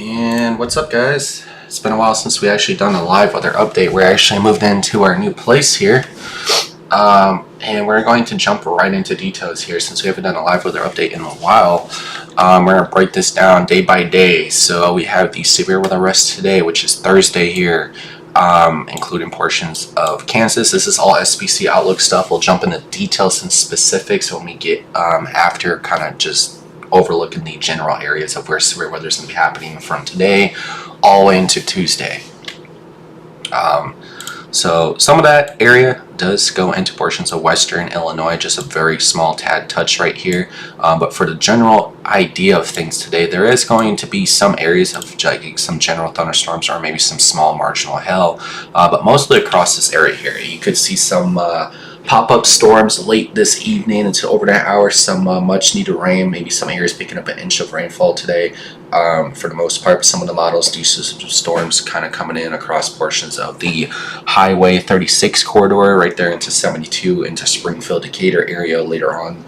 And what's up, guys? It's been a while since we actually done a live weather update. We're actually moved into our new place here, and we're going to jump right into details here since we haven't done a live weather update in a while. We're going to break this down day by day. So we have the severe weather risk today, which is Thursday here, including portions of Kansas. This is all SPC Outlook stuff. We'll jump into details and specifics when we get after kind of just overlooking the general areas of where severe weather is going to be happening from today all the way into Tuesday. So some of that area does go into portions of western Illinois, just a very small tad touch right here. But for the general idea of things today, there is going to be some areas of some general thunderstorms or maybe some small marginal hail, but mostly across this area here. You could see some pop-up storms late this evening into overnight hours, some much needed rain, maybe some areas picking up an inch of rainfall today. For the most part, some of the models do see some storms kind of coming in across portions of the Highway 36 corridor right there into 72 into Springfield Decatur area later on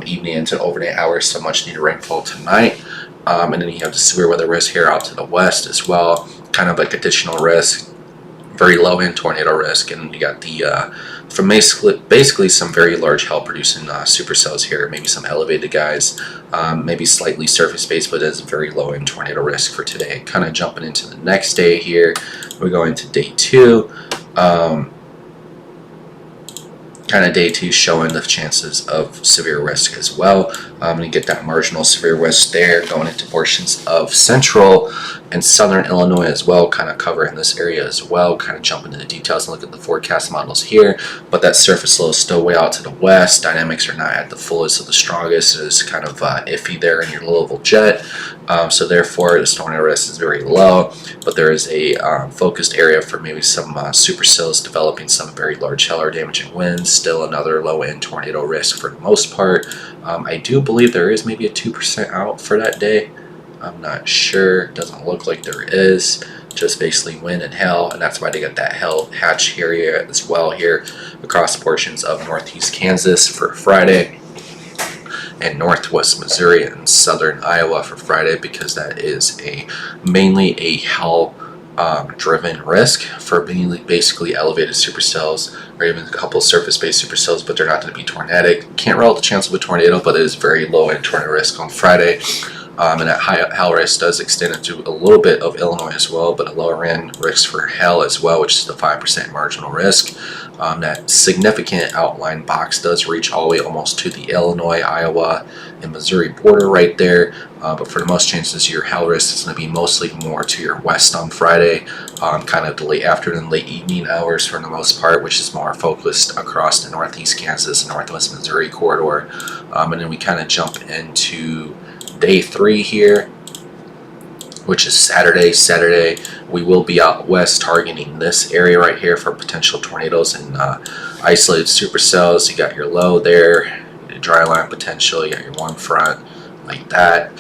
evening into overnight hours, so much needed rainfall tonight. And then you have the severe weather risk here out to the west as well, kind of like additional risk, very low end tornado risk. And you got the from basically some very large hail producing supercells here, maybe some elevated guys, maybe slightly surface based, but it's very low end tornado risk for today. Kind of jumping into the next day here, we're going to day 2. Kind of day 2 showing the chances of severe risk as well. And you get that marginal severe risk there going into portions of central and southern Illinois as well, kind of covering this area as well. Kind of jump into the details and look at the forecast models here, but that surface low is still way out to the west. Dynamics are not at the fullest of the strongest. It is kind of iffy there in your Louisville jet, so therefore the tornado risk is very low, but there is a focused area for maybe some supercells developing some very large hail or damaging winds. Still another low end tornado risk for the most part. I do believe there is maybe a 2% out for that day. I'm not sure. Doesn't look like there is. Just basically wind and hail, and that's why they got that hail hatch area as well here across portions of northeast Kansas for Friday, and northwest Missouri and southern Iowa for Friday, because that is mainly a hail driven risk for basically elevated supercells or even a couple surface-based supercells, but they're not going to be tornadic. Can't rule out the chance of a tornado, but it is very low in tornado risk on Friday. And that high hail risk does extend into a little bit of Illinois as well, but a lower end risk for hail as well, which is the 5% marginal risk. That significant outline box does reach all the way almost to the Illinois, Iowa, and Missouri border right there. But for the most chances, your hail risk is going to be mostly more to your west on Friday, kind of the late afternoon, late evening hours for the most part, which is more focused across the northeast Kansas and northwest Missouri corridor. And then we kind of jump into day 3 here, which is Saturday. We will be out west targeting this area right here for potential tornadoes and isolated supercells. You got your low there, your dry line potential, you got your warm front like that.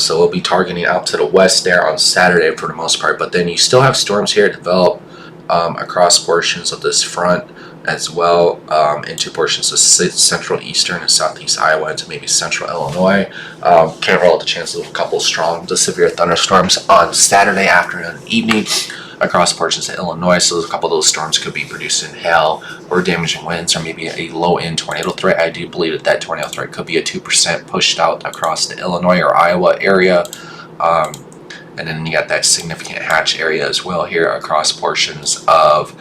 So we'll be targeting out to the west there on Saturday for the most part, but then you still have storms here develop across portions of this front as well into portions of central, eastern, and southeast Iowa into maybe central Illinois. Can't rule out the chances of a couple strong to severe thunderstorms on Saturday afternoon and evening across portions of Illinois. So a couple of those storms could be producing hail or damaging winds, or maybe a low-end tornado threat. I do believe that tornado threat could be a 2% pushed out across the Illinois or Iowa area. And then you got that significant hatch area as well here across portions of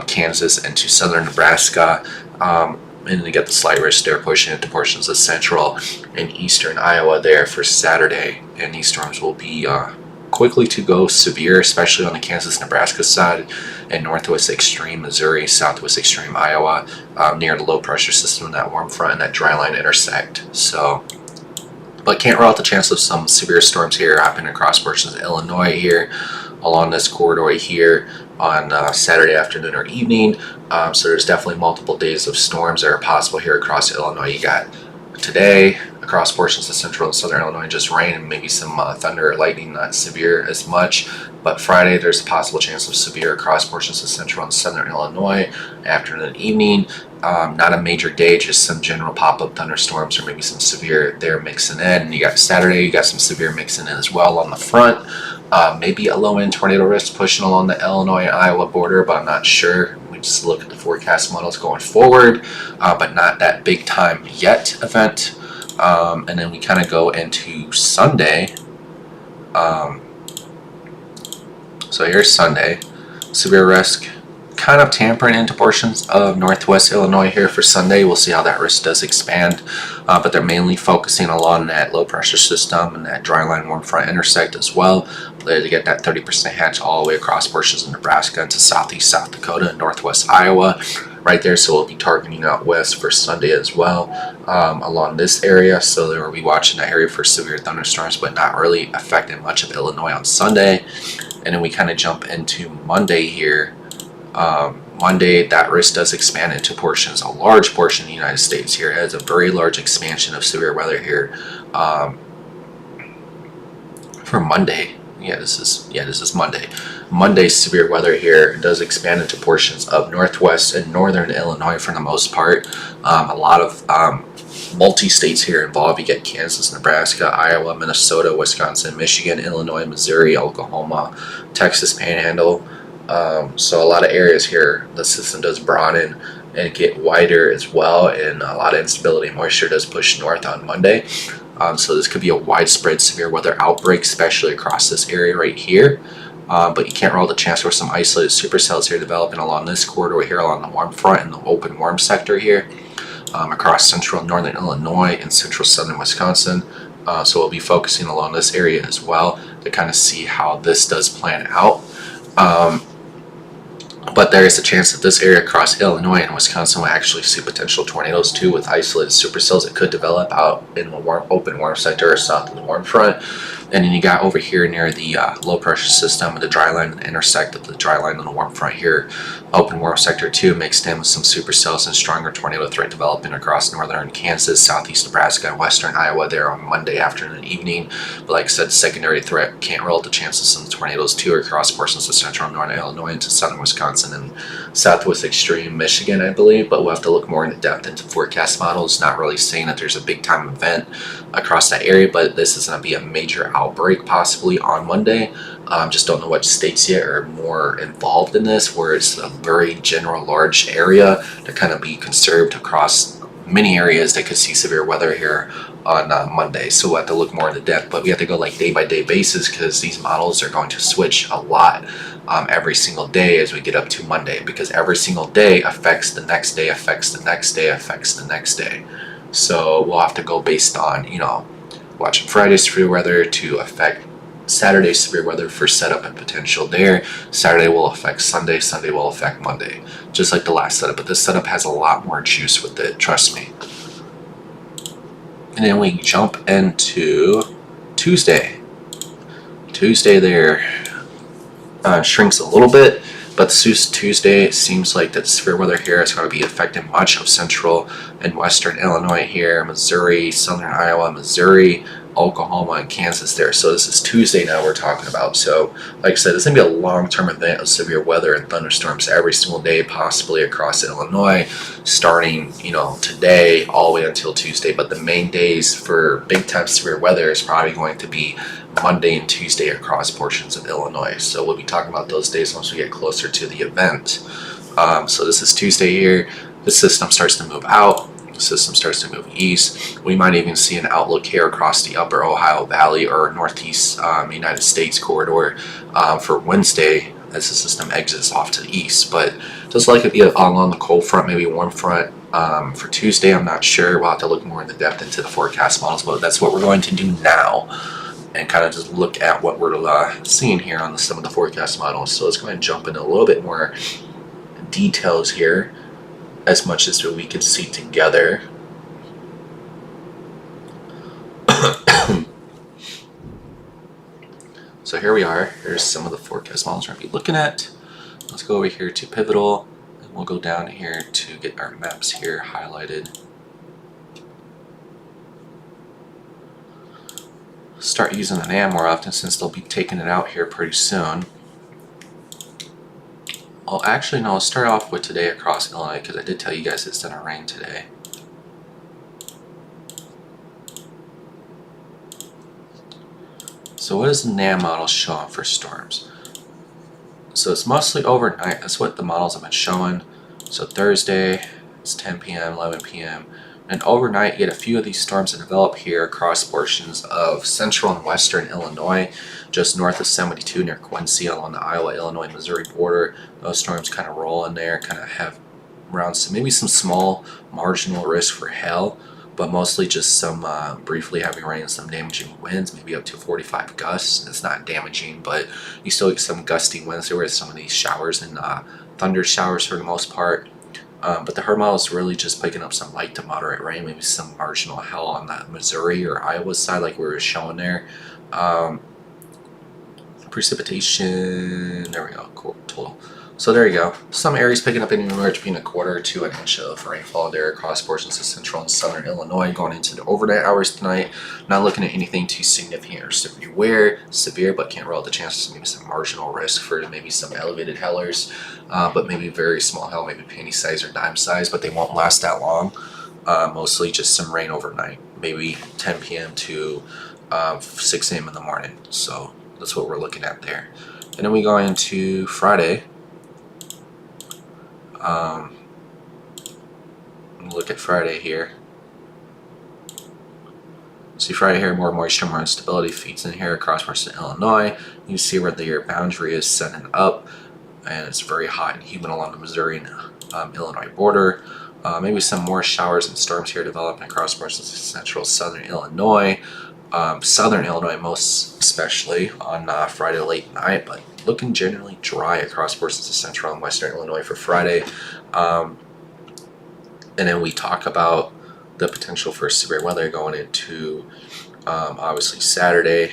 Kansas into southern Nebraska. And then you get the slight risk there pushing into portions of central and eastern Iowa there for Saturday. And these storms will be quickly to go severe, especially on the Kansas-Nebraska side and northwest extreme Missouri, southwest extreme Iowa, near the low pressure system, that warm front and that dry line intersect. So, but can't rule out the chance of some severe storms here happening across portions of Illinois here along this corridor here on Saturday afternoon or evening. So there's definitely multiple days of storms that are possible here across Illinois. You got today across portions of central and southern Illinois, just rain and maybe some thunder or lightning, not severe as much. But Friday, there's a possible chance of severe across portions of central and southern Illinois, afternoon and evening. Not a major day, just some general pop-up thunderstorms or maybe some severe there mixing in. And you got Saturday, you got some severe mixing in as well on the front. Maybe a low-end tornado risk pushing along the Illinois-Iowa border, but I'm not sure. We just look at the forecast models going forward, but not that big time yet event. And then we kind of go into Sunday. So here's Sunday. Severe risk kind of tampering into portions of northwest Illinois here for Sunday. We'll see how that risk does expand, but they're mainly focusing along that low pressure system and that dry line warm front intersect as well. To get that 30% hatch all the way across portions of Nebraska into southeast South Dakota and northwest Iowa right there. So we'll be targeting out west for Sunday as well along this area. So we'll be watching that area for severe thunderstorms, but not really affecting much of Illinois on Sunday. And then we kind of jump into Monday here. Monday, that risk does expand into portions, a large portion of the United States here. It has a very large expansion of severe weather here for Monday. This is Monday. Monday's severe weather here does expand into portions of northwest and northern Illinois for the most part. A lot of multi-states here involved. You get Kansas, Nebraska, Iowa, Minnesota, Wisconsin, Michigan, Illinois, Missouri, Oklahoma, Texas Panhandle. So a lot of areas here the system does broaden and get wider as well, and a lot of instability and moisture does push north on Monday. So this could be a widespread severe weather outbreak, especially across this area right here. But you can't rule the chance for some isolated supercells here developing along this corridor here along the warm front and the open warm sector here across central and northern Illinois and central southern Wisconsin. So we'll be focusing along this area as well to kind of see how this does plan out. But there is a chance that this area across Illinois and Wisconsin will actually see potential tornadoes too, with isolated supercells that could develop out in the open warm sector or south of the warm front. And then you got over here near the low pressure system and the dry line and intersect of the dry line and the warm front here. Open warm sector 2 mixed in with some supercells and stronger tornado threat developing across northern Kansas, southeast Nebraska, and western Iowa there on Monday afternoon and evening. But like I said, secondary threat can't rule out the chances of some tornadoes too across portions of central and northern Illinois into southern Wisconsin and southwest extreme Michigan, I believe. But we'll have to look more into depth into forecast models. Not really saying that there's a big time event across that area, but this is going to be a major outbreak possibly on Monday. Just don't know what states yet are more involved in this, where it's a very general large area to kind of be conserved across many areas that could see severe weather here on Monday. So we'll have to look more into depth, but we have to go like day by day basis because these models are going to switch a lot every single day as we get up to Monday, because every single day affects the next day, affects the next day, affects the next day. So we'll have to go based on, watching Friday's severe weather to affect Saturday's severe weather for setup and potential there. Saturday will affect Sunday, Sunday will affect Monday, just like the last setup, but this setup has a lot more juice with it, trust me. And then we jump into Tuesday. Tuesday there shrinks a little bit, but Tuesday it seems like that severe weather here is going to be affecting much of central and western Illinois here, Missouri, southern Iowa, Missouri, Oklahoma and Kansas there. So this is Tuesday now we're talking about. So like I said, it's going to be a long-term event of severe weather and thunderstorms every single day, possibly across Illinois, starting, today all the way until Tuesday. But the main days for big-time severe weather is probably going to be Monday and Tuesday across portions of Illinois. So we'll be talking about those days once we get closer to the event. So this is Tuesday here. The system starts to move out. The system starts to move east. We might even see an outlook here across the upper Ohio Valley or northeast United States corridor for Wednesday as the system exits off to the east. But just like it be along the cold front, maybe warm front for Tuesday, I'm not sure. We'll have to look more in depth into the forecast models, but that's what we're going to do now and kind of just look at what we're seeing here on some of the forecast models. So let's go ahead and jump into a little bit more details here, as much as we can see together. So here we are. Here's some of the forecast models we're going to be looking at. Let's go over here to Pivotal, and we'll go down here to get our maps here highlighted. Start using the NAM more often since they'll be taking it out here pretty soon. Well, actually, no, I'll start off with today across Illinois because I did tell you guys it's going to rain today. So what is the NAM model showing for storms? So it's mostly overnight. That's what the models have been showing. So Thursday, it's 10 p.m., 11 p.m. And overnight, you get a few of these storms that develop here across portions of central and western Illinois, just north of 72 near Quincy along the Iowa, Illinois, Missouri border. Those storms kind of roll in there, kind of have around maybe some small marginal risk for hail, but mostly just some briefly heavy rain and some damaging winds, maybe up to 45 gusts. It's not damaging, but you still get some gusty winds. There were some of these showers and thunder showers for the most part. But the HER model is really just picking up some light to moderate rain, maybe some marginal hail on that Missouri or Iowa side like we were showing there. Precipitation, there we go, cool, total. So there you go. Some areas picking up anywhere between 1/4 to 1 inch of rainfall there across portions of central and southern Illinois going into the overnight hours tonight. Not looking at anything too significant or severe, but can't rule out the chances of maybe some marginal risk for maybe some elevated hellers, but maybe very small hail, maybe penny size or dime size, but they won't last that long. Mostly just some rain overnight, maybe 10 p.m. to 6 a.m. in the morning. So that's what we're looking at there. And then we go into Friday. Look at Friday here. See Friday here, more moisture, more instability feeds in here across parts of Illinois. You can see where the boundary is setting up, and it's very hot and humid along the Missouri and Illinois border. Maybe some more showers and storms here developing across parts of central southern Illinois. Southern Illinois most especially on Friday late night, but looking generally dry across portions of central and western Illinois for Friday. And then we talk about the potential for severe weather going into obviously Saturday.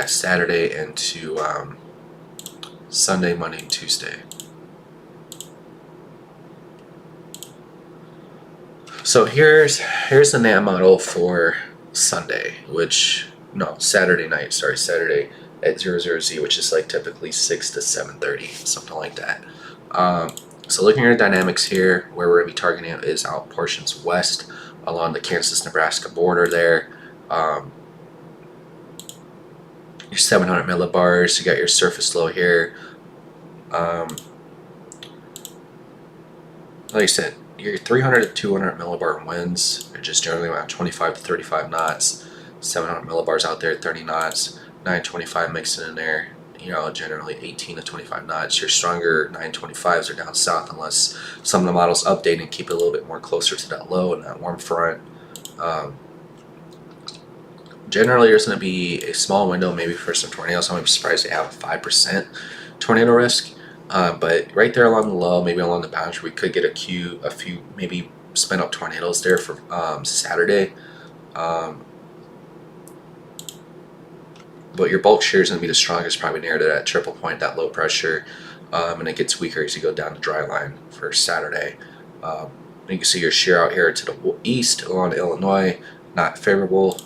Saturday into Sunday, Monday, and Tuesday. So here's the NAM model for Sunday, Saturday night, Saturday at 00Z, which is like typically 6 to 7:30, something like that. So looking at our dynamics here, where we're going to be targeting is out portions west along the Kansas-Nebraska border there. Your 700 millibars, you got your surface low here. Like I said, your 300 to 200 millibar winds are just generally around 25 to 35 knots. 700 millibars out there at 30 knots. 925 mixing in there, generally 18 to 25 knots. Your stronger 925s are down south unless some of the models update and keep it a little bit more closer to that low and that warm front. Generally, there's going to be a small window maybe for some tornadoes. I'm surprised they have a 5% tornado risk. But right there along the low, maybe along the boundary, we could get a few maybe spin up tornadoes there for Saturday. But your bulk shear is going to be the strongest, probably near to that triple point, that low pressure, and it gets weaker as you go down the dry line for Saturday. You can see your shear out here to the east along Illinois, not favorable.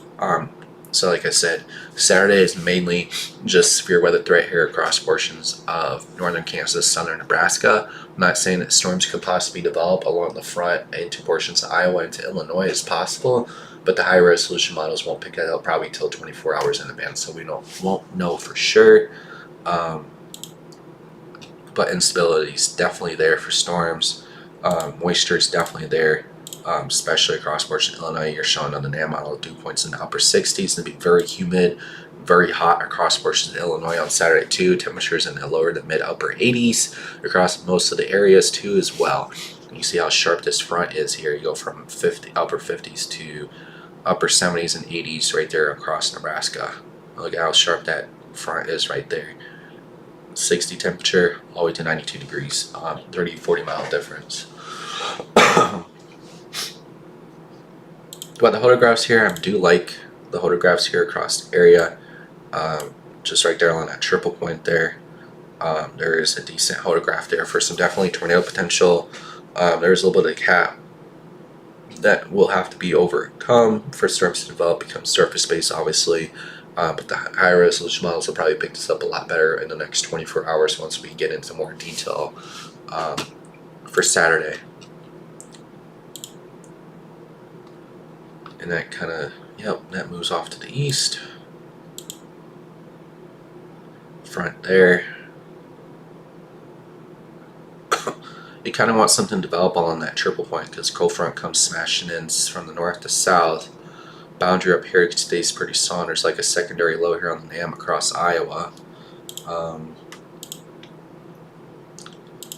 So like I said, Saturday is mainly just severe weather threat here across portions of northern Kansas, southern Nebraska. I'm not saying that storms could possibly develop along the front into portions of Iowa into Illinois as possible, but the high resolution models won't pick that up probably until 24 hours in advance, so we won't know for sure. But instability is definitely there for storms. Moisture is definitely there, especially across portion of Illinois. You're showing on the NAM model dew points in the upper 60s. It'll be very humid, very hot across portions of Illinois on Saturday too. Temperatures in the lower to mid upper 80s across most of the areas too as well. You see how sharp this front is here. You go from upper 50s to upper 70s and 80s right there across Nebraska. Look at how sharp that front is right there. 60 temperature all the way to 92 degrees, 30-40 mile difference. But the photographs here, I do like the photographs here across the area. Just right there on that triple point there, there is a decent photograph there for some definitely tornado potential. There's a little bit of cap that will have to be overcome for storms to develop, become surface based obviously. But the high resolution models will probably pick this up a lot better in the next 24 hours once we get into more detail for Saturday. And that kind of, yep, that moves off to the east. Front there. You kind of want something to develop along that triple point because cold front comes smashing in from the north to south. Boundary up here stays pretty solid. There's like a secondary low here on the NAM across Iowa.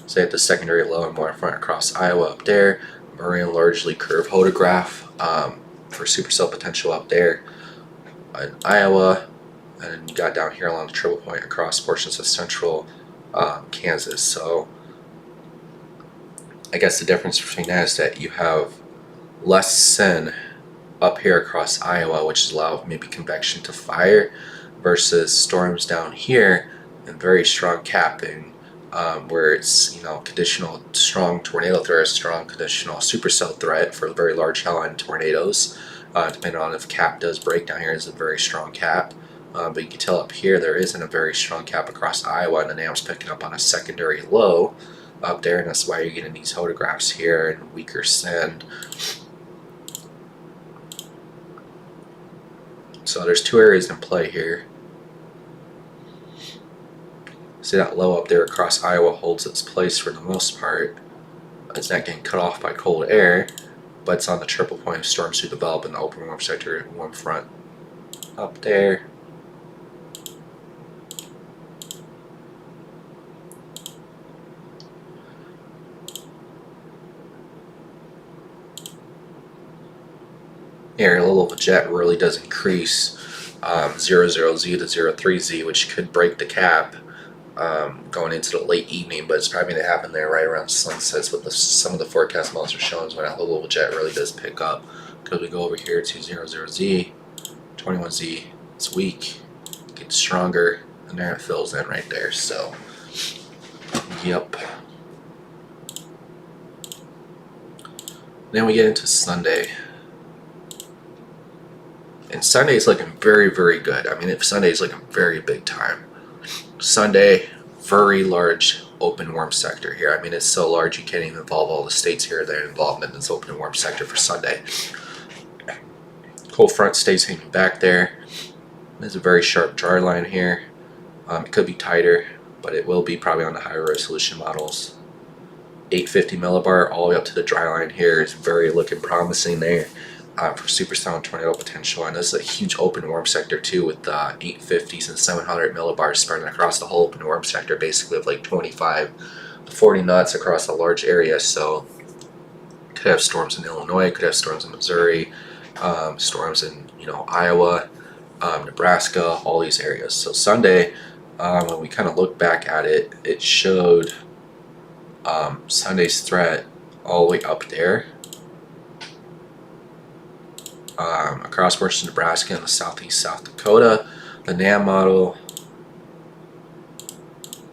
Say at the secondary low and more front across Iowa up there. Marine largely curved photograph for supercell potential up there in Iowa. And then you got down here along the triple point across portions of central Kansas. So I guess the difference between that is that you have less sun up here across Iowa, which is allow maybe convection to fire, versus storms down here and very strong capping, where it's conditional strong tornado threat, strong conditional supercell threat for very large hail-line tornadoes. Depending on if cap does break down here, is a very strong cap. But you can tell up here there isn't a very strong cap across Iowa, and the NAM's picking up on a secondary low up there, and that's why you're getting these photographs here and weaker send. So there's two areas in play here. See that low up there across Iowa holds its place for the most part. It's not getting cut off by cold air, but it's on the triple point of storms to develop in the open warm sector, warm front up there. Here, a little of a jet really does increase 00Z to 03Z, which could break the cap going into the late evening, but it's probably going to happen there right around sunsets. What some of the forecast models are showing is when that little jet really does pick up. Because we go over here to 00Z, 21Z, it's weak, gets stronger, and there it fills in right there. So, yep. Then we get into Sunday. And Sunday is looking very, very good. I mean, if Sunday is looking very big time. Sunday, very large open warm sector here. I mean, it's so large you can't even involve all the states here that are involved in this open warm sector for Sunday. Cold front stays hanging back there. There's a very sharp dry line here. It could be tighter, but it will be probably on the higher resolution models. 850 millibar all the way up to the dry line here is very looking promising there. For supercell and tornado potential, and this is a huge open warm sector too, with 850s and 700 millibars spreading across the whole open warm sector, basically of like 25 to 40 knots across a large area. So could have storms in Illinois, could have storms in Missouri, storms in Iowa, Nebraska, all these areas. So Sunday, when we kind of look back at it, it showed Sunday's threat all the way up there. Across portions of Nebraska and the southeast South Dakota. The NAM model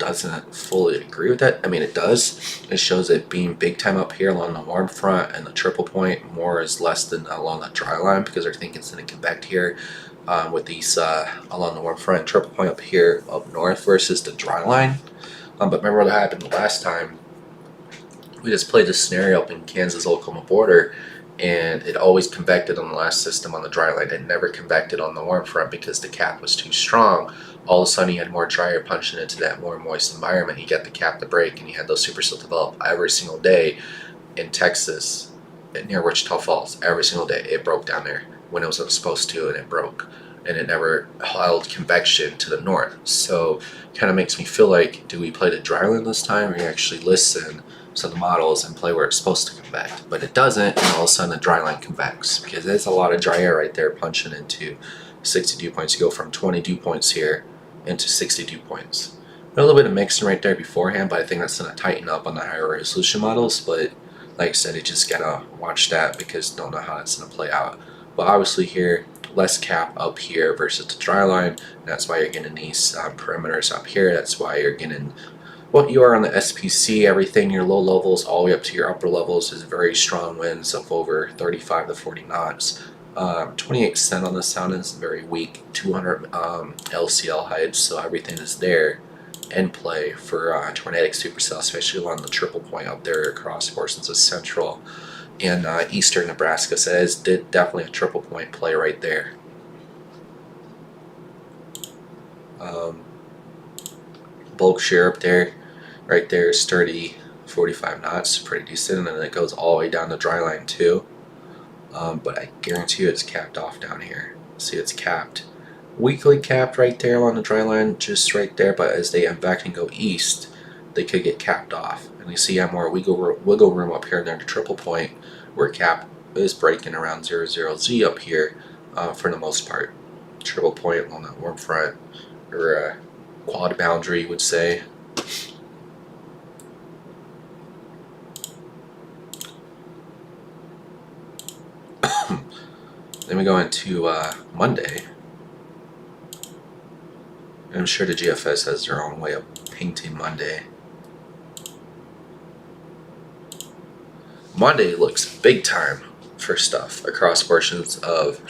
doesn't fully agree with that. I mean, it does. It shows it being big time up here along the warm front, and the triple point more is less than along the dry line, because they're thinking it's going to convect here with these along the warm front, triple point up here up north versus the dry line. But remember what happened the last time? We just played this scenario up in Kansas-Oklahoma border, and it always convected on the last system on the dry line. It never convected on the warm front because the cap was too strong. All of a sudden, you had more dry air punching into that more moist environment. You get the cap to break, and you had those supercells develop every single day in Texas, near Wichita Falls. Every single day, it broke down there when it was supposed to, and it broke. And it never held convection to the north. So it kind of makes me feel like, do we play the dry line this time, or you actually listen to the models and play where it's supposed to convect? But it doesn't, and all of a sudden the dry line convects, because there's a lot of dry air right there punching into 60 dew points. You go from 20 dew points here into 60 dew points. A little bit of mixing right there beforehand, but I think that's going to tighten up on the higher resolution models. But like I said, you just gotta watch that, because don't know how it's going to play out. But obviously here, less cap up here versus the dry line, and that's why you're getting these perimeters up here. That's why you're getting what you are on the SPC. Everything, your low levels all the way up to your upper levels, is very strong winds of over 35 to 40 knots. 28% on the sound is very weak, 200 LCL heights, so everything is there in play for tornadic supercell, especially along the triple point up there across portions of central and eastern Nebraska. So it is definitely a triple point play right there. Bulk shear up there, right there is 30, 45 knots, pretty decent, and then it goes all the way down the dry line too. But I guarantee you it's capped off down here. See, it's capped. Weakly capped right there along the dry line, just right there, but as they back and go east, they could get capped off. And you see you have more wiggle room up here near the triple point, where cap is breaking around 00Z up here for the most part. Triple point along that warm front, or quad boundary, you would say. Then we go into Monday. I'm sure the GFS has their own way of painting Monday. Monday looks big time for stuff across portions of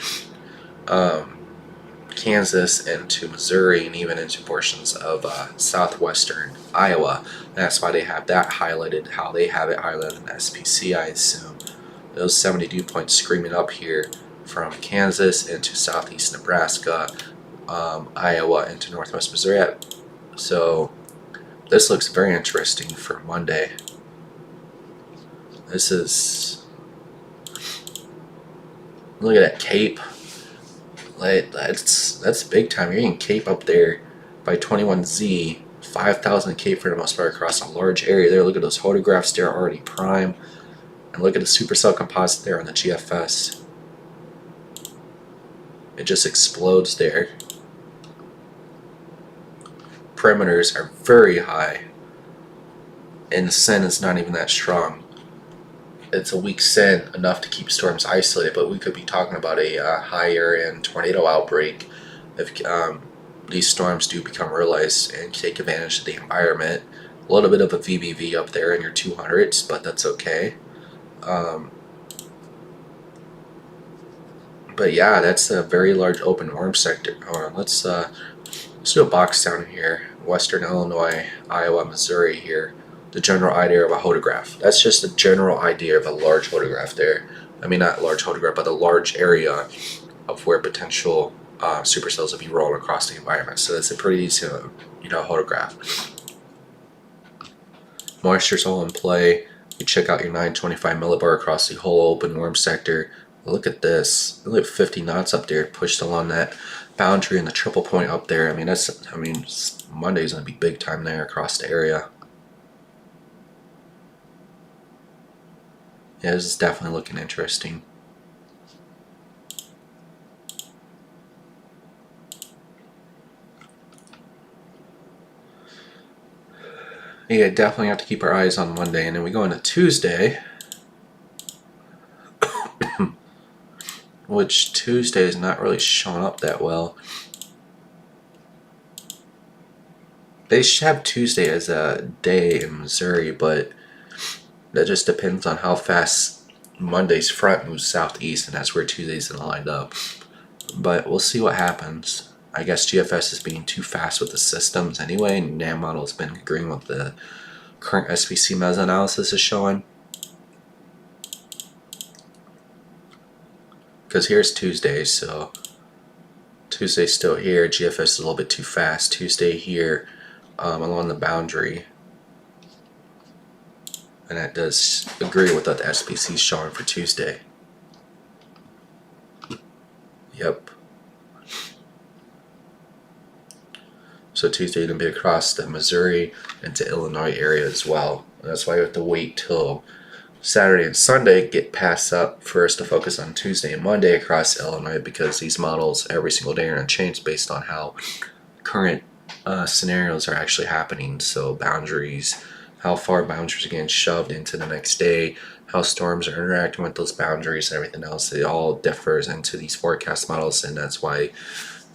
Kansas into Missouri, and even into portions of southwestern Iowa. And that's why they have that highlighted, how they have it highlighted in SPC, I assume. Those 70 dew points screaming up here from Kansas into southeast Nebraska, Iowa into northwest Missouri. So this looks very interesting for Monday. This is, look at that cape. Like, that's big time. You're getting cape up there by 21Z, 5,000 cape for the most part across a large area there. Look at those photographs there already prime, and look at the supercell composite there on the GFS. It just explodes there. Perimeters are very high, and the SEN is not even that strong. It's a weak SEN, enough to keep storms isolated, but we could be talking about a higher end tornado outbreak if these storms do become realized and take advantage of the environment. A little bit of a VBV up there in your 200s, but that's okay. But yeah, that's a very large open warm sector. Let's do a box down here. Western Illinois, Iowa, Missouri here. The general idea of a hodograph. That's just a general idea of a large hodograph there. I mean, not large hodograph, but a large area of where potential supercells will be rolling across the environment. So that's a pretty decent, hodograph. Moisture's all in play. You check out your 925 millibar across the whole open warm sector. Look at this. Look at 50 knots up there, pushed along that boundary and the triple point up there. Monday's gonna be big time there across the area. Yeah, this is definitely looking interesting. Yeah, definitely have to keep our eyes on Monday, and then we go into Tuesday, which Tuesday is not really showing up that well. They should have Tuesday as a day in Missouri, but that just depends on how fast Monday's front moves southeast, and that's where Tuesday's gonna line up. But we'll see what happens. I guess GFS is being too fast with the systems anyway, and NAM model's been agreeing with the current SPC meta-analysis is showing. Because here's Tuesday, so Tuesday's still here. GFS is a little bit too fast. Tuesday here along the boundary. And that does agree with what the SPC is showing for Tuesday. Yep. So Tuesday going to be across the Missouri into Illinois area as well. And that's why you have to wait till Saturday and Sunday get passed up for us to focus on Tuesday and Monday across Illinois, because these models every single day are going to change based on how current scenarios are actually happening. So boundaries, how far boundaries are getting shoved into the next day, how storms are interacting with those boundaries and everything else. It all differs into these forecast models, and that's why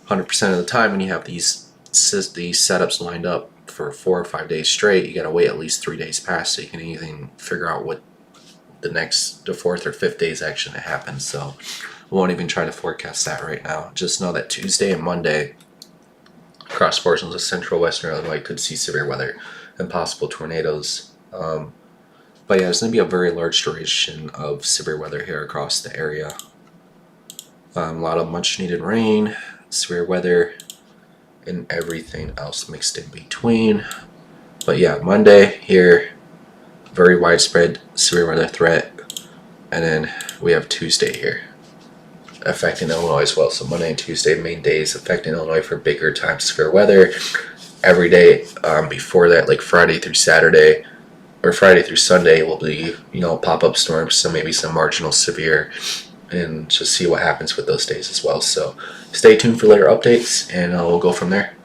100% of the time when you have these setups lined up for 4 or 5 days straight, you got to wait at least 3 days past so you can even figure out what the fourth or fifth day's action that happens. So we won't even try to forecast that right now. Just know that Tuesday and Monday across portions of central western Illinois could see severe weather and possible tornadoes. But yeah, there's going to be a very large duration of severe weather here across the area. A lot of much needed rain, severe weather, and everything else mixed in between. But yeah, Monday here, very widespread severe weather threat. And then we have Tuesday here affecting Illinois as well. So Monday and Tuesday, main days affecting Illinois for bigger time severe weather. Every day before that, like Friday through Saturday or Friday through Sunday, will be, pop-up storms, so maybe some marginal severe, and just see what happens with those days as well. So stay tuned for later updates, and we'll go from there.